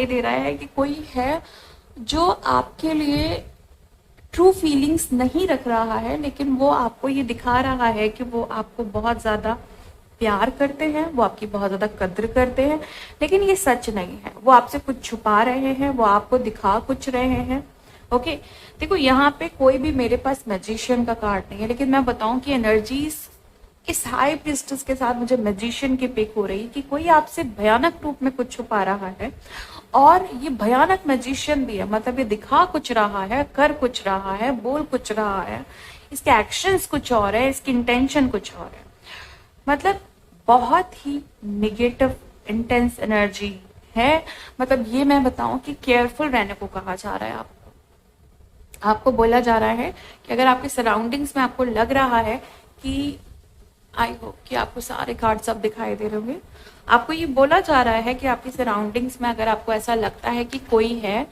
[SPEAKER 1] दे रहा है कि कोई है जो आपके लिए ट्रू फीलिंग्स नहीं रख रहा है, लेकिन वो आपको ये दिखा रहा है कि वो आपको बहुत ज्यादा प्यार करते हैं, वो आपकी बहुत ज्यादा कद्र करते हैं, लेकिन ये सच नहीं है। वो आपसे कुछ छुपा रहे हैं, वो आपको दिखा कुछ रहे हैं। ओके, देखो यहाँ पे कोई भी मेरे पास मैजिशियन का कार्ड नहीं है, लेकिन मैं बताऊं कि एनर्जीज इस हाई प्रिस्टेस के साथ मुझे मैजिशियन की पिक हो रही कि कोई आपसे भयानक रूप में कुछ छुपा रहा है, और ये भयानक मैजिशियन भी है, मतलब ये दिखा कुछ रहा है, कर कुछ रहा है, बोल कुछ रहा है, इसके एक्शंस कुछ और है, इसकी इंटेंशन कुछ और है। मतलब बहुत ही निगेटिव इंटेंस एनर्जी है। मतलब ये मैं बताऊं कि केयरफुल रहने को कहा जा रहा है। आपको बोला जा रहा है कि अगर आपके सराउंडिंग्स में आपको लग रहा है कि, आई होप कि आपको सारे कार्ड्स अब दिखाई दे रहे होंगे, आपको ये बोला जा रहा है कि आपकी सराउंडिंग्स में अगर आपको ऐसा लगता है कि कोई है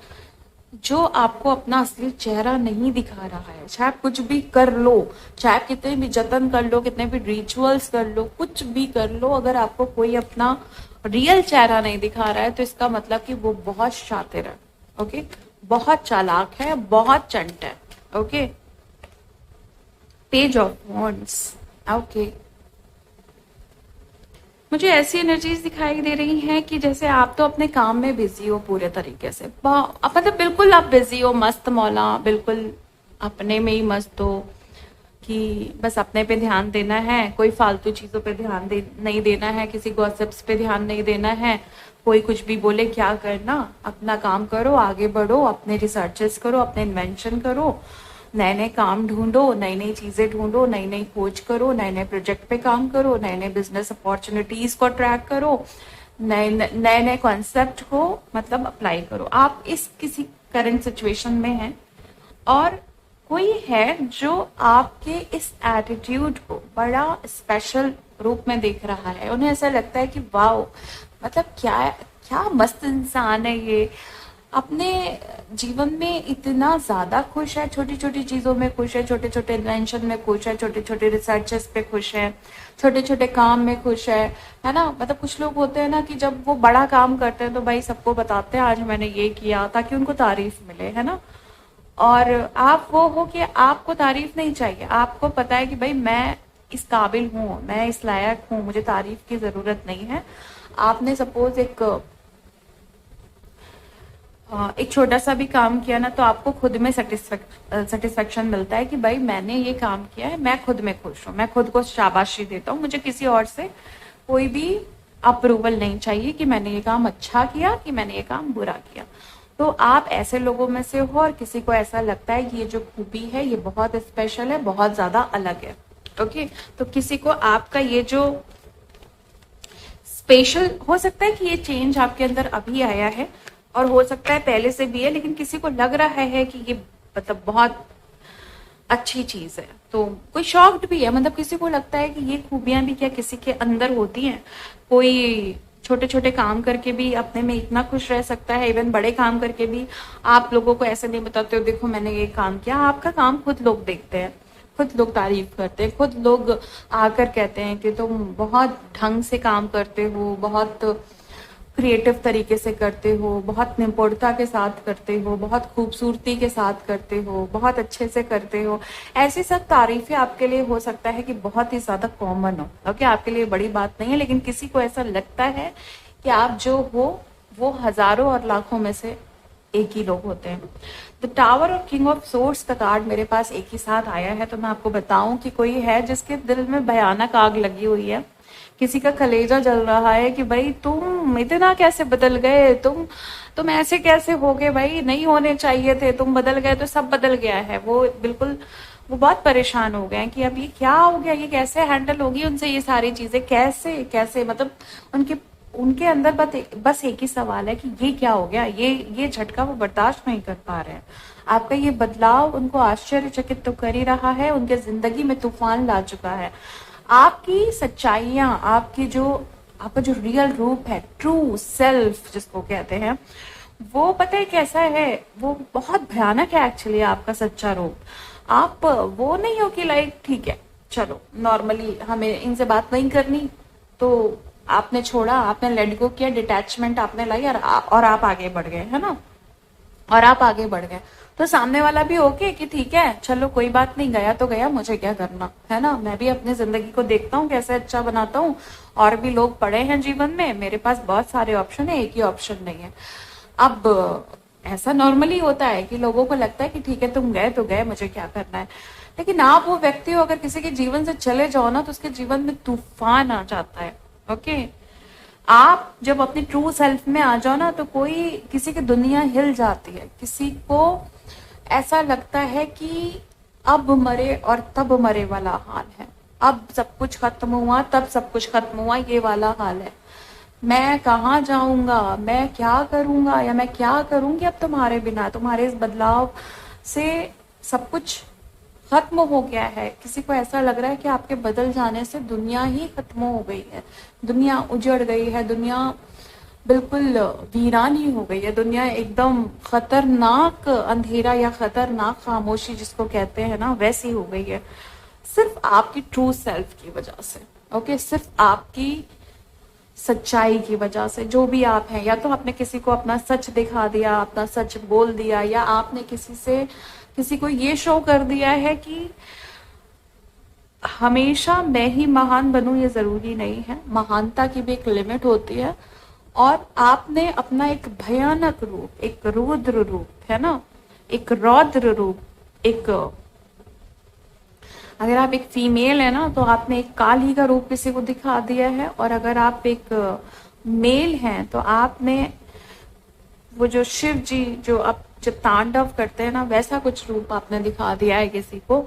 [SPEAKER 1] जो आपको अपना असली चेहरा नहीं दिखा रहा है, चाहे आप कुछ भी कर लो, चाहे आप कितने भी जतन कर लो, कितने भी रिचुअल्स कर लो, कुछ भी कर लो, अगर आपको कोई अपना रियल चेहरा नहीं दिखा रहा है, तो इसका मतलब कि वो बहुत शातिर है। ओके, बहुत चालाक है, बहुत चंट है। Okay, page of wands. Okay, मुझे ऐसी एनर्जीज दिखाई दे रही हैं कि जैसे आप तो अपने काम में बिजी हो पूरे तरीके से, मतलब बिल्कुल आप बिजी हो, मस्त मौला, बिल्कुल अपने में ही मस्त हो कि बस अपने पे ध्यान देना है, कोई फालतू चीजों पे नहीं देना है, किसी गॉसिप्स पे ध्यान नहीं देना है, कोई कुछ भी बोले क्या करना, अपना काम करो, आगे बढ़ो, अपने रिसर्चेस करो, अपने इन्वेंशन करो, नए नए काम ढूंढो, नई नई चीजें ढूंढो, नई नई खोज करो, नए नए प्रोजेक्ट पे काम करो, नए नए बिजनेस अपॉर्चुनिटीज को ट्रैक करो, नए नए नए कॉन्सेप्ट को मतलब अप्लाई करो। आप इस किसी करंट सिचुएशन में हैं, और कोई है जो आपके इस एटीट्यूड को बड़ा स्पेशल रूप में देख रहा है। उन्हें ऐसा लगता है कि वाओ, मतलब क्या क्या मस्त इंसान है ये, अपने जीवन में इतना ज्यादा खुश है, छोटी छोटी चीजों में खुश है, छोटे छोटे इन्वेंशन में खुश है, छोटे छोटे रिसर्चेस पे खुश है, छोटे छोटे काम में खुश है ना। मतलब कुछ लोग होते हैं ना कि जब वो बड़ा काम करते हैं तो भाई सबको बताते हैं आज मैंने ये किया, ताकि उनको तारीफ मिले, है ना। और आप वो हो कि आपको तारीफ नहीं चाहिए, आपको पता है कि भाई मैं इस काबिल हूँ, मैं इस लायक हूँ, मुझे तारीफ की जरूरत नहीं है। आपने सपोज एक छोटा सा भी काम किया ना, तो आपको खुद में सेटिस्फेक्शन मिलता है कि भाई मैंने ये काम किया है, मैं खुद में खुश हूँ, मैं खुद को शाबाशी देता हूँ, मुझे किसी और से कोई भी अप्रूवल नहीं चाहिए कि मैंने ये काम अच्छा किया कि मैंने ये काम बुरा किया। तो आप ऐसे लोगों में से हो, और किसी को ऐसा लगता है कि ये जो खूबी है ये बहुत स्पेशल है, बहुत ज्यादा अलग है। ओके, तो किसी को आपका ये जो स्पेशल, हो सकता है कि ये चेंज आपके अंदर अभी आया है, और हो सकता है पहले से भी है, लेकिन किसी को लग रहा है कि ये मतलब बहुत अच्छी चीज है, तो कोई शॉक्ड भी है। मतलब किसी को लगता है कि ये खूबियां भी क्या किसी के अंदर होती हैं। कोई छोटे छोटे काम करके भी अपने में इतना खुश रह सकता है, इवन बड़े काम करके भी आप लोगों को ऐसे नहीं बताते हो देखो मैंने ये काम किया। आपका काम खुद लोग देखते हैं, खुद लोग तारीफ करते हैं, खुद लोग आकर कहते हैं कि तुम बहुत ढंग से काम करते हो, बहुत क्रिएटिव तरीके से करते हो, बहुत निपुणता के साथ करते हो, बहुत खूबसूरती के साथ करते हो, बहुत अच्छे से करते हो। ऐसी सब तारीफें आपके लिए हो सकता है कि बहुत ही ज्यादा कॉमन हो, ओके, आपके लिए बड़ी बात नहीं है, लेकिन किसी को ऐसा लगता है कि आप जो हो वो हजारों और लाखों में से एक ही लोग होते हैं। द टावर और किंग ऑफ सोर्स का कार्ड मेरे पास एक ही साथ आया है, तो मैं आपको बताऊं कि कोई है जिसके दिल में भयानक आग लगी हुई है, किसी का कलेजा जल रहा है कि भाई तुम इतना कैसे बदल गए, तुम ऐसे कैसे हो गए, भाई नहीं होने चाहिए थे, तुम बदल गए तो सब बदल गया है। वो बिल्कुल वो बहुत परेशान हो गए हैं कि अब ये क्या हो गया, ये कैसे हैंडल होगी उनसे ये सारी चीजें, कैसे कैसे, मतलब उनके उनके अंदर बस एक ही सवाल है कि ये क्या हो गया, ये झटका वो बर्दाश्त नहीं कर पा रहे हैं। आपका ये बदलाव उनको आश्चर्यचकित तो कर ही रहा है, उनके जिंदगी में तूफान ला चुका है। आपकी सच्चाइयां, आपका जो रियल रूप है, ट्रू सेल्फ जिसको कहते हैं, वो पता है कैसा है, वो बहुत भयानक है एक्चुअली। आपका सच्चा रूप, आप वो नहीं हो कि लाइक ठीक है चलो नॉर्मली हमें इनसे बात नहीं करनी, तो आपने छोड़ा, आपने लेट गो किया, डिटैचमेंट आपने लाई, और आप आगे बढ़ गए, है ना। और आप आगे बढ़ गए, तो सामने वाला भी ओके कि ठीक है चलो कोई बात नहीं, गया तो गया, मुझे क्या करना है ना, मैं भी अपनी जिंदगी को देखता हूँ कैसे अच्छा बनाता हूँ, और भी लोग पड़े हैं जीवन में, मेरे पास बहुत सारे ऑप्शन है, एक ही ऑप्शन नहीं है। अब ऐसा नॉर्मली होता है कि लोगों को लगता है कि ठीक है तुम गए तो गए, मुझे क्या करना है। लेकिन आप वो व्यक्ति हो, अगर किसी के जीवन से चले जाओ ना तो उसके जीवन में तूफान आ जाता है। ओके, आप जब अपनी ट्रू सेल्फ में आ जाओ ना तो कोई किसी की दुनिया हिल जाती है, किसी को ऐसा लगता है कि अब मरे और तब मरे वाला हाल है, अब सब कुछ खत्म हुआ तब सब कुछ खत्म हुआ, ये वाला हाल है। मैं कहाँ जाऊंगा, मैं क्या करूंगा या मैं क्या करूंगी अब तुम्हारे बिना, तुम्हारे इस बदलाव से सब कुछ खत्म हो गया है। किसी को ऐसा लग रहा है कि आपके बदल जाने से दुनिया ही खत्म हो गई है, दुनिया उजड़ गई है, दुनिया बिल्कुल वीरान ही हो गई है, दुनिया एकदम खतरनाक अंधेरा या खतरनाक खामोशी जिसको कहते हैं ना, वैसी हो गई है, सिर्फ आपकी ट्रू सेल्फ की वजह से। ओके, सिर्फ आपकी सच्चाई की वजह से, जो भी आप हैं, या तो आपने किसी को अपना सच दिखा दिया, अपना सच बोल दिया, या आपने किसी को ये शो कर दिया है कि हमेशा मैं ही महान बनूं, ये जरूरी नहीं है, महानता की भी एक लिमिट होती है। और आपने अपना एक भयानक रूप, एक रुद्र रूप है ना, एक रौद्र रूप, एक, अगर आप एक फीमेल है ना तो आपने एक काली का रूप किसी को दिखा दिया है, और अगर आप एक मेल हैं तो आपने वो जो शिव जी जो आप जब तांडव करते हैं ना, वैसा कुछ रूप आपने दिखा दिया है किसी को।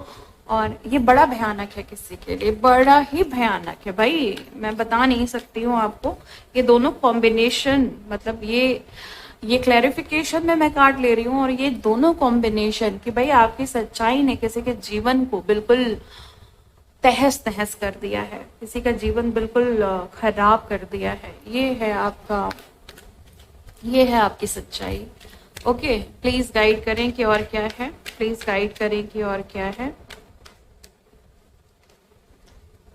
[SPEAKER 1] और ये बड़ा भयानक है, किसी के लिए बड़ा ही भयानक है भाई, मैं बता नहीं सकती हूँ आपको। ये दोनों कॉम्बिनेशन, मतलब ये क्लैरिफिकेशन में मैं काट ले रही हूँ, और ये दोनों कॉम्बिनेशन कि भाई आपकी सच्चाई ने किसी के जीवन को बिल्कुल तहस नहस कर दिया है, किसी का जीवन बिल्कुल खराब कर दिया है, ये है आपकी सच्चाई। ओके, प्लीज गाइड करें कि और क्या है, प्लीज गाइड करें कि और क्या है।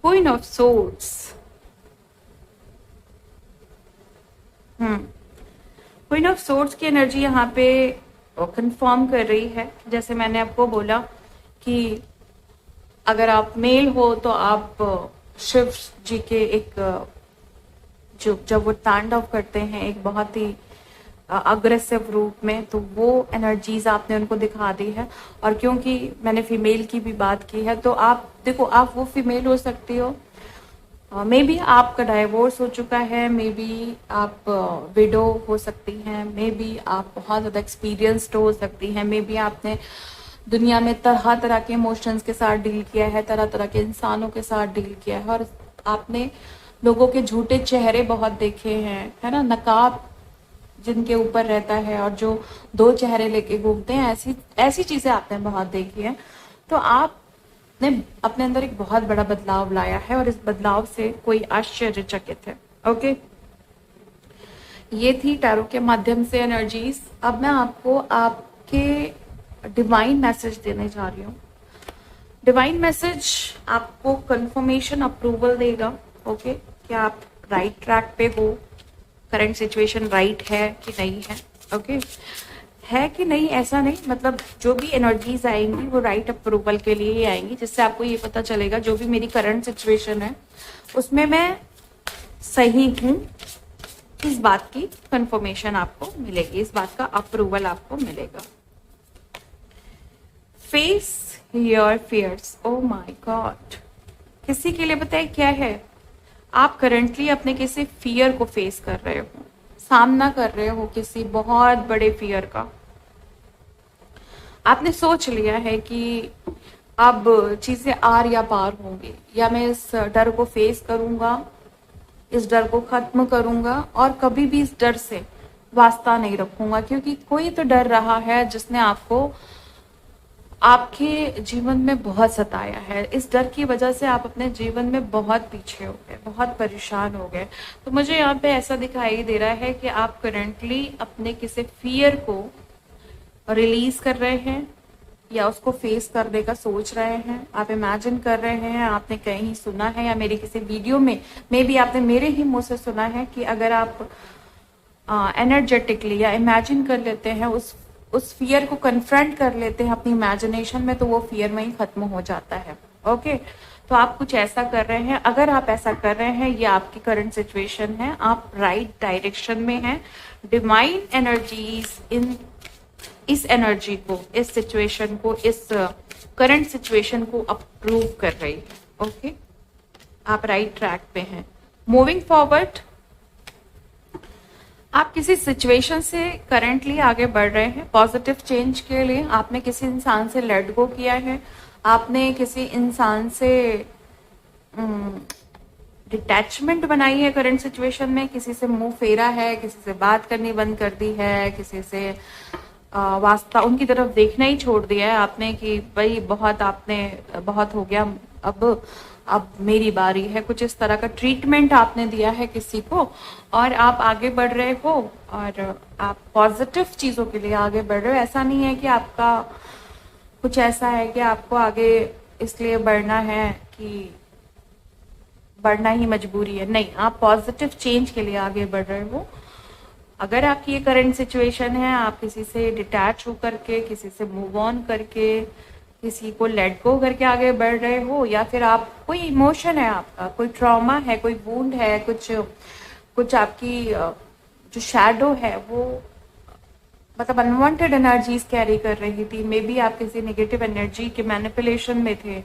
[SPEAKER 1] Queen of swords, queen of swords की एनर्जी यहाँ पे कंफर्म कर रही है, जैसे मैंने आपको बोला कि अगर आप मेल हो तो आप शिव जी के एक जो जब वो तांडव करते हैं एक बहुत ही अग्रेसिव रूप में, तो वो एनर्जीज आपने उनको दिखा दी है। और क्योंकि मैंने फीमेल की भी बात की है, तो आप देखो, आप वो फीमेल हो सकती हो, मे बी आपका डाइवोर्स हो चुका है, मे बी आप विडो हो सकती हैं, मे बी आप बहुत ज़्यादा एक्सपीरियंस्ड हो सकती हैं, मे बी आपने दुनिया में तरह तरह के इमोशंस के साथ डील किया है, तरह तरह के इंसानों के साथ डील किया है, और आपने लोगों के झूठे चेहरे बहुत देखे हैं, है ना, नकाब जिनके ऊपर रहता है और जो दो चेहरे लेके घूमते हैं, ऐसी चीजें आपने बहुत देखी है। तो आपने अपने अंदर एक बहुत बड़ा बदलाव लाया है, और इस बदलाव से कोई आश्चर्यचकित है। ओके, ये थी टैरो के माध्यम से एनर्जीज। अब मैं आपको आपके डिवाइन मैसेज देने जा रही हूँ। डिवाइन मैसेज आपको कंफर्मेशन, अप्रूवल देगा। ओके, क्या आप राइट ट्रैक पे हो, करंट सिचुएशन राइट है कि नहीं है। ओके, है कि नहीं ऐसा नहीं, मतलब जो भी एनर्जीज आएंगी वो राइट अप्रूवल के लिए ही आएंगी, जिससे आपको ये पता चलेगा जो भी मेरी करंट सिचुएशन है उसमें मैं सही हूं, इस बात की कंफर्मेशन आपको मिलेगी, इस बात का अप्रूवल आपको मिलेगा। Face your fears. Oh my god, किसी के लिए बताए क्या है, आप करंटली अपने किसी फियर को फेस कर रहे हो, सामना कर रहे हो किसी बहुत बड़े फियर का। आपने सोच लिया है कि अब चीजें आर या पार होंगी, या मैं इस डर को फेस करूंगा, इस डर को खत्म करूंगा, और कभी भी इस डर से वास्ता नहीं रखूंगा, क्योंकि कोई तो डर रहा है जिसने आपको आपके जीवन में बहुत सताया है। इस डर की वजह से आप अपने जीवन में बहुत पीछे हो गए, बहुत परेशान हो गए। तो मुझे यहाँ पे ऐसा दिखाई दे रहा है कि आप करंटली अपने किसी फियर को रिलीज कर रहे हैं, या उसको फेस करने का सोच रहे हैं, आप इमेजिन कर रहे हैं, आपने कहीं सुना है या मेरी किसी वीडियो में मे बी आपने मेरे ही मुंह से सुना है कि अगर आप एनर्जेटिकली या इमेजिन कर लेते हैं उस उस फियर को कन्फ्रंट कर लेते हैं अपनी इमेजिनेशन में, तो वो फियर में ही खत्म हो जाता है। ओके, तो आप कुछ ऐसा कर रहे हैं, अगर आप ऐसा कर रहे हैं, ये आपकी करंट सिचुएशन है, आप राइट डायरेक्शन में हैं। डिवाइन एनर्जीज इन इस एनर्जी को, इस सिचुएशन को, इस करंट सिचुएशन को अप्रूव कर रही है। ओके, आप राइट ट्रैक पे हैं। मूविंग फॉरवर्ड, आप किसी सिचुएशन से करंटली आगे बढ़ रहे हैं पॉजिटिव चेंज के लिए। आपने किसी इंसान से लेट गो किया है, आपने किसी इंसान से डिटैचमेंट बनाई है करंट सिचुएशन में, किसी से मुंह फेरा है, किसी से बात करनी बंद कर दी है, किसी से वास्ता उनकी तरफ देखना ही छोड़ दिया है आपने कि भाई बहुत हो गया, अब मेरी बारी है। कुछ इस तरह का ट्रीटमेंट आपने दिया है किसी को, और आप आगे बढ़ रहे हो और आप पॉजिटिव चीजों के लिए आगे बढ़ रहे हो। ऐसा नहीं है कि आपका कुछ ऐसा है कि आपको आगे इसलिए बढ़ना है कि बढ़ना ही मजबूरी है, नहीं, आप पॉजिटिव चेंज के लिए आगे बढ़ रहे हो। अगर आपकी ये करंट सिचुएशन है, आप किसी से डिटैच होकर के, किसी से मूव ऑन करके, किसी को लेट गो करके आगे बढ़ रहे हो, या फिर आप कोई इमोशन है आपका, कोई ट्रॉमा है, कोई वुंड है, कुछ आपकी जो शैडो है वो मतलब अनवांटेड एनर्जीज कैरी कर रही थी, मे बी आप किसी नेगेटिव एनर्जी के मैनिपुलेशन में थे,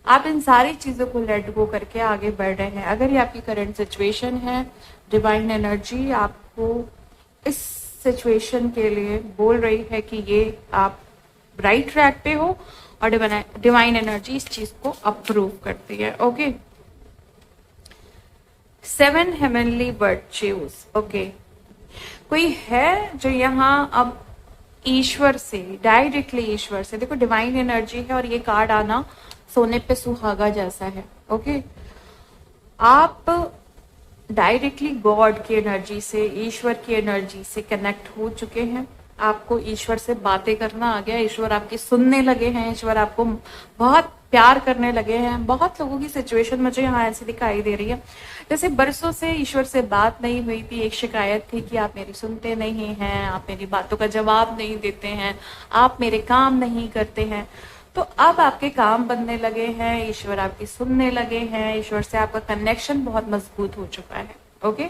[SPEAKER 1] आप इन सारी चीजों को लेट गो करके आगे बढ़ रहे हैं। अगर ये आपकी करंट सिचुएशन है, डिवाइन एनर्जी आपको इस सिचुएशन के लिए बोल रही है कि ये आप राइट ट्रैक पे हो, और डिवाइन एनर्जी इस चीज को अप्रूव करती है। Okay, 7 heavenly virtues. ओके, कोई है जो यहाँ अब ईश्वर से डायरेक्टली, ईश्वर से, देखो डिवाइन एनर्जी है और ये कार्ड आना सोने पे सुहागा जैसा है। ओके, आप डायरेक्टली गॉड की एनर्जी से, ईश्वर की एनर्जी से कनेक्ट हो चुके हैं। आपको ईश्वर से बातें करना आ गया, ईश्वर आपकी सुनने लगे हैं, ईश्वर आपको बहुत प्यार करने लगे हैं। बहुत लोगों की सिचुएशन मुझे यहाँ ऐसी दिखाई दे रही है जैसे बरसों से ईश्वर से बात नहीं हुई थी, एक शिकायत थी कि आप मेरी सुनते नहीं हैं, आप मेरी बातों का जवाब नहीं देते हैं, आप मेरे काम नहीं करते हैं। तो अब आपके काम बनने लगे हैं, ईश्वर आपकी सुनने लगे हैं, ईश्वर से आपका कनेक्शन बहुत मजबूत हो चुका है। ओके,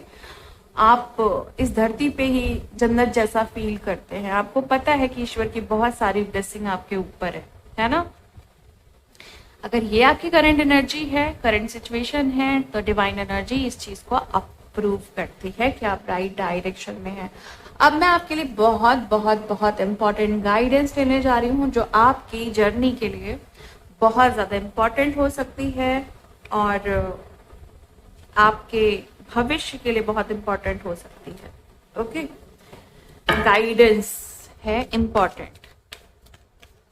[SPEAKER 1] आप इस धरती पे ही जन्नत जैसा फील करते हैं। आपको पता है कि ईश्वर की बहुत सारी ब्लेसिंग आपके ऊपर है ना। अगर ये आपकी करंट एनर्जी है, करंट सिचुएशन है, तो डिवाइन एनर्जी इस चीज को अप्रूव करती है कि आप राइट डायरेक्शन में हैं। अब मैं आपके लिए बहुत बहुत बहुत इंपॉर्टेंट गाइडेंस लेने जा रही हूँ, जो आपकी जर्नी के लिए बहुत ज्यादा इंपॉर्टेंट हो सकती है और आपके भविष्य के लिए बहुत इंपॉर्टेंट हो सकती है। ओके, गाइडेंस है इंपॉर्टेंट,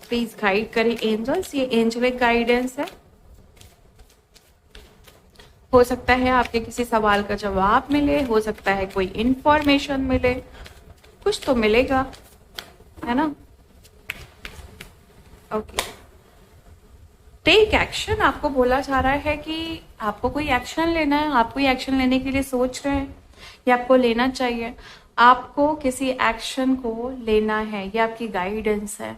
[SPEAKER 1] प्लीज गाइड करें एंजल्स। ये एंजलिक गाइडेंस है। हो सकता है आपके किसी सवाल का जवाब मिले, हो सकता है कोई इंफॉर्मेशन मिले, कुछ तो मिलेगा, है ना। ओके, टेक एक्शन आपको बोला जा रहा है कि आपको कोई एक्शन लेना है, आप कोई एक्शन लेने के लिए सोच रहे हैं, या आपको लेना चाहिए, आपको किसी एक्शन को लेना है, ये आपकी गाइडेंस है।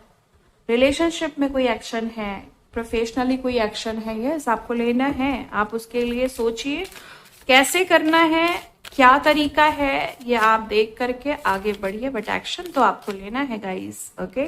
[SPEAKER 1] रिलेशनशिप में कोई एक्शन है, प्रोफेशनली कोई एक्शन है, यस आपको लेना है। आप उसके लिए सोचिए कैसे करना है, क्या तरीका है, ये आप देख करके आगे बढ़िए, बट एक्शन तो आपको लेना है guys. Okay,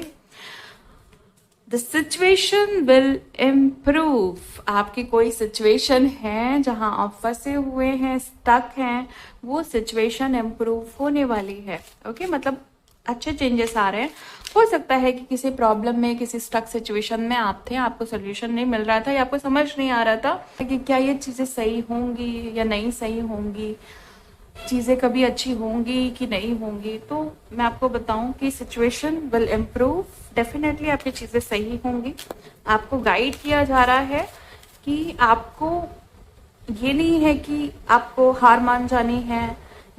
[SPEAKER 1] the situation will improve. आपकी कोई सिचुएशन है जहां आप फंसे हुए हैं, स्टक हैं, वो सिचुएशन इम्प्रूव होने वाली है। ओके, मतलब अच्छे चेंजेस आ रहे हैं। हो सकता है कि किसी प्रॉब्लम में, किसी स्टक सिचुएशन में आप थे, आपको सोल्यूशन नहीं मिल रहा था, या आपको समझ नहीं आ रहा था कि क्या ये चीजें सही होंगी या नहीं सही होंगी, चीजें कभी अच्छी होंगी कि नहीं होंगी। तो मैं आपको बताऊं कि सिचुएशन विल इम्प्रूव, डेफिनेटली आपकी चीजें सही होंगी। आपको गाइड किया जा रहा है कि आपको ये नहीं है कि आपको हार मान जानी है,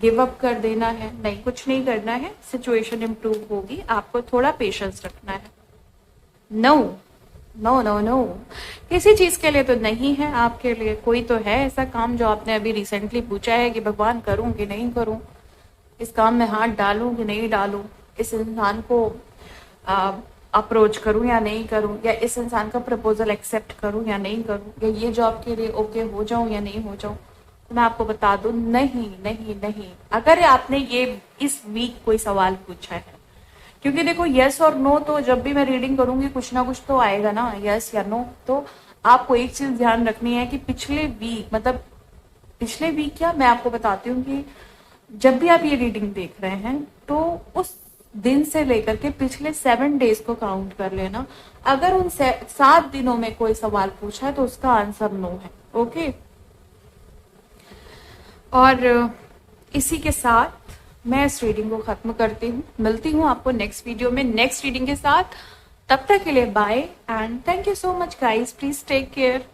[SPEAKER 1] गिव अप कर देना है, नहीं, कुछ नहीं करना है। सिचुएशन इम्प्रूव होगी, आपको थोड़ा पेशेंस रखना है। नो नो नो नो, किसी चीज के लिए तो नहीं है आपके लिए। कोई तो है ऐसा काम जो आपने अभी रिसेंटली पूछा है कि भगवान करूं कि नहीं करूं, इस काम में हाथ डालूं कि नहीं डालूं, इस इंसान को अप्रोच करूं या नहीं करूं, या इस इंसान का प्रपोजल एक्सेप्ट करूं या नहीं करूं, या ये जॉब के लिए ओके हो जाऊं या नहीं हो जाऊं। तो मैं आपको बता दूं, नहीं नहीं नहीं। अगर आपने ये इस वीक कोई सवाल पूछा है, क्योंकि देखो यस और नो तो जब भी मैं रीडिंग करूंगी कुछ ना कुछ तो आएगा ना, यस या नो। तो आपको एक चीज ध्यान रखनी है कि पिछले वीक, मतलब पिछले वीक क्या, मैं आपको बताती हूँ कि जब भी आप ये रीडिंग देख रहे हैं तो उस दिन से लेकर के पिछले 7 डेज को काउंट कर लेना। अगर उन 7 दिनों में कोई सवाल पूछा है तो उसका आंसर नो है। ओके, और इसी के साथ मैं इस रीडिंग को खत्म करती हूँ। मिलती हूँ आपको नेक्स्ट वीडियो में नेक्स्ट रीडिंग के साथ। तब तक के लिए bye and thank you so much guys, please take care.